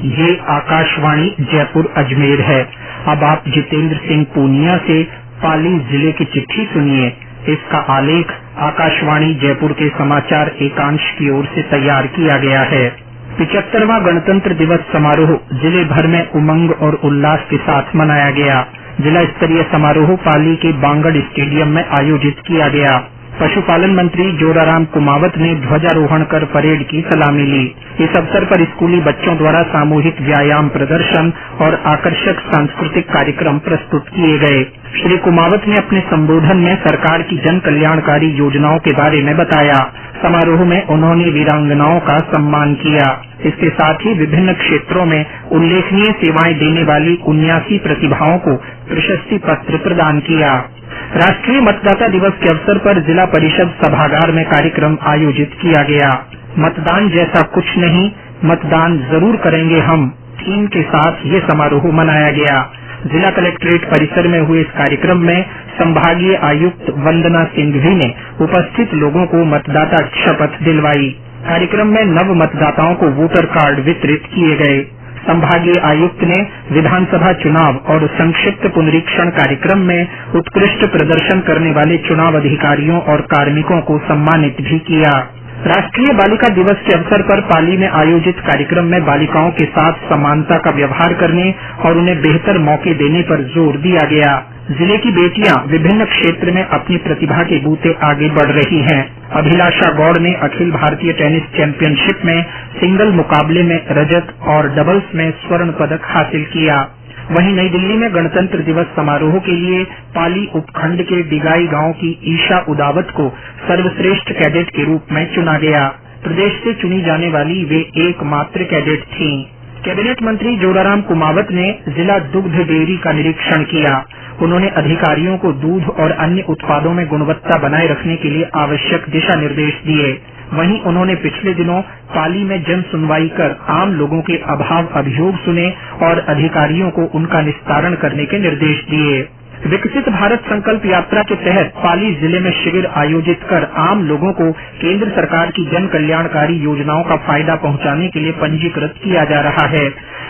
ये आकाशवाणी जयपुर अजमेर है। अब आप जितेंद्र सिंह पूनिया से पाली जिले की चिट्ठी सुनिए। इसका आलेख आकाशवाणी जयपुर के समाचार एकांश की ओर से तैयार किया गया है। 75वां गणतंत्र दिवस समारोह जिले भर में उमंग और उल्लास के साथ मनाया गया। जिला स्तरीय समारोह पाली के बांगड़ स्टेडियम में आयोजित किया गया। पशुपालन मंत्री जोराराम कुमावत ने ध्वजारोहण कर परेड की सलामी ली। इस अवसर पर स्कूली बच्चों द्वारा सामूहिक व्यायाम प्रदर्शन और आकर्षक सांस्कृतिक कार्यक्रम प्रस्तुत किए गए। श्री कुमावत ने अपने संबोधन में सरकार की जन कल्याणकारी योजनाओं के बारे में बताया। समारोह में उन्होंने वीरांगनाओं का सम्मान किया। इसके साथ ही विभिन्न क्षेत्रों में उल्लेखनीय सेवाएं देने वाली 79 प्रतिभाओं को प्रशस्ति पत्र प्रदान किया। राष्ट्रीय मतदाता दिवस के अवसर पर जिला परिषद सभागार में कार्यक्रम आयोजित किया गया। मतदान जैसा कुछ नहीं, मतदान जरूर करेंगे हम थीम के साथ ये समारोह मनाया गया। जिला कलेक्ट्रेट परिसर में हुए इस कार्यक्रम में संभागीय आयुक्त वंदना सिंघवी ने उपस्थित लोगों को मतदाता शपथ दिलवाई। कार्यक्रम में नव मतदाताओं को वोटर कार्ड वितरित किए गए। संभागीय आयुक्त ने विधानसभा चुनाव और संक्षिप्त पुनरीक्षण कार्यक्रम में उत्कृष्ट प्रदर्शन करने वाले चुनाव अधिकारियों और कार्मिकों को सम्मानित भी किया। राष्ट्रीय बालिका दिवस के अवसर पर पाली में आयोजित कार्यक्रम में बालिकाओं के साथ समानता का व्यवहार करने और उन्हें बेहतर मौके देने पर जोर दिया गया। जिले की बेटियां विभिन्न क्षेत्र में अपनी प्रतिभा के बूते आगे बढ़ रही हैं। अभिलाषा गौड़ ने अखिल भारतीय टेनिस चैंपियनशिप में सिंगल मुकाबले में रजत और डबल्स में स्वर्ण पदक हासिल किया। वहीं नई दिल्ली में गणतंत्र दिवस समारोह के लिए पाली उपखंड के डिगाई गांव की ईशा उदावत को सर्वश्रेष्ठ कैडेट के रूप में चुना गया। प्रदेश से चुनी जाने वाली वे एकमात्र कैडेट थीं। कैबिनेट मंत्री जोराराम कुमावत ने जिला दुग्ध डेयरी का निरीक्षण किया। उन्होंने अधिकारियों को दूध और अन्य उत्पादों में गुणवत्ता बनाए रखने के लिए आवश्यक दिशा निर्देश दिए। वहीं उन्होंने पिछले दिनों पाली में जन सुनवाई कर आम लोगों के अभाव अभियोग सुने और अधिकारियों को उनका निस्तारण करने के निर्देश दिए। विकसित भारत संकल्प यात्रा के तहत पाली जिले में शिविर आयोजित कर आम लोगों को केंद्र सरकार की जन कल्याणकारी योजनाओं का फायदा पहुंचाने के लिए पंजीकृत किया जा रहा है।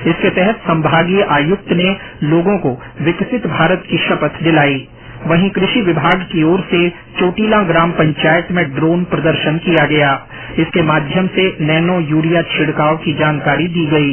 इसके तहत संभागीय आयुक्त ने लोगों को विकसित भारत की शपथ दिलाई। वहीं कृषि विभाग की ओर से चोटीला ग्राम पंचायत में ड्रोन प्रदर्शन किया गया। इसके माध्यम से नैनो यूरिया छिड़काव की जानकारी दी गई।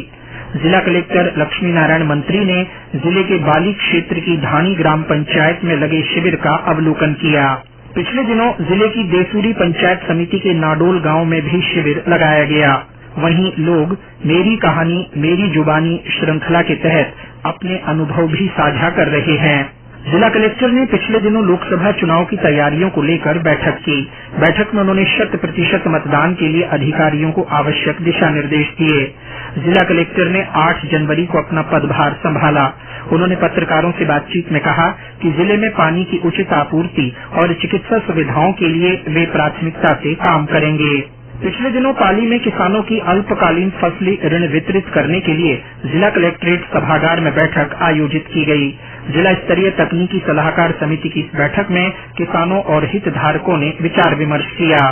जिला कलेक्टर लक्ष्मी नारायण मंत्री ने जिले के बाली क्षेत्र की धानी ग्राम पंचायत में लगे शिविर का अवलोकन किया। पिछले दिनों जिले की देसूरी पंचायत समिति के नाडोल गांव में भी शिविर लगाया गया। वहीं लोग मेरी कहानी मेरी जुबानी श्रृंखला के तहत अपने अनुभव भी साझा कर रहे हैं। जिला कलेक्टर ने पिछले दिनों लोकसभा चुनाव की तैयारियों को लेकर बैठक की। बैठक में उन्होंने 100% मतदान के लिए अधिकारियों को आवश्यक दिशा निर्देश दिए। जिला कलेक्टर ने 8 जनवरी को अपना पदभार संभाला। उन्होंने पत्रकारों से बातचीत में कहा कि जिले में पानी की उचित आपूर्ति और चिकित्सा सुविधाओं के लिए वे प्राथमिकता से काम करेंगे। पिछले दिनों पाली में किसानों की अल्पकालीन फसली ऋण वितरित करने के लिए जिला कलेक्ट्रेट सभागार में बैठक आयोजित की गई। जिला स्तरीय तकनीकी सलाहकार समिति की इस बैठक में किसानों और हितधारकों ने विचार विमर्श किया।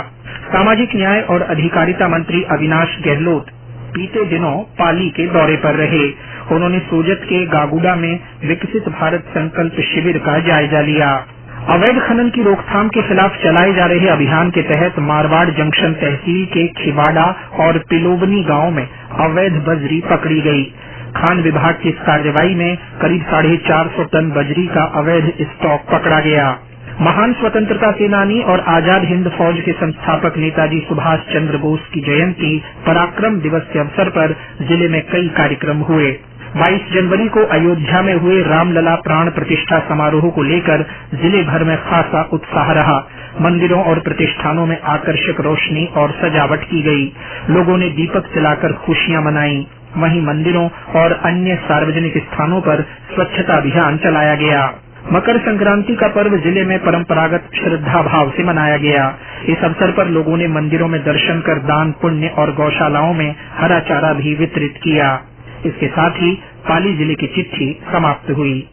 सामाजिक न्याय और अधिकारिता मंत्री अविनाश गहलोत बीते दिनों पाली के दौरे पर रहे। उन्होंने सोजत के गागुडा में विकसित भारत संकल्प शिविर का जायजा लिया। अवैध खनन की रोकथाम के खिलाफ चलाए जा रहे अभियान के तहत मारवाड़ जंक्शन तहसील के खिवाड़ा और पिलोबनी गांव में अवैध बजरी पकड़ी गई। खान विभाग की इस कार्रवाई में करीब 450 टन बजरी का अवैध स्टॉक पकड़ा गया। महान स्वतंत्रता सेनानी और आजाद हिंद फौज के संस्थापक नेताजी सुभाष चंद्र बोस की जयंती पराक्रम दिवस के अवसर पर जिले में कई कार्यक्रम हुए। 22 जनवरी को अयोध्या में हुए रामलला प्राण प्रतिष्ठा समारोह को लेकर जिले भर में खासा उत्साह रहा। मंदिरों और प्रतिष्ठानों में आकर्षक रोशनी और सजावट की गई। लोगों ने दीपक जलाकर खुशियां मनाई। वहीं मंदिरों और अन्य सार्वजनिक स्थानों पर स्वच्छता अभियान चलाया गया। मकर संक्रांति का पर्व जिले में परंपरागत श्रद्धा भाव से मनाया गया। इस अवसर पर लोगों ने मंदिरों में दर्शन कर दान पुण्य और गौशालाओं में हरा चारा भी वितरित किया। इसके साथ ही पाली जिले की चिट्ठी समाप्त हुई।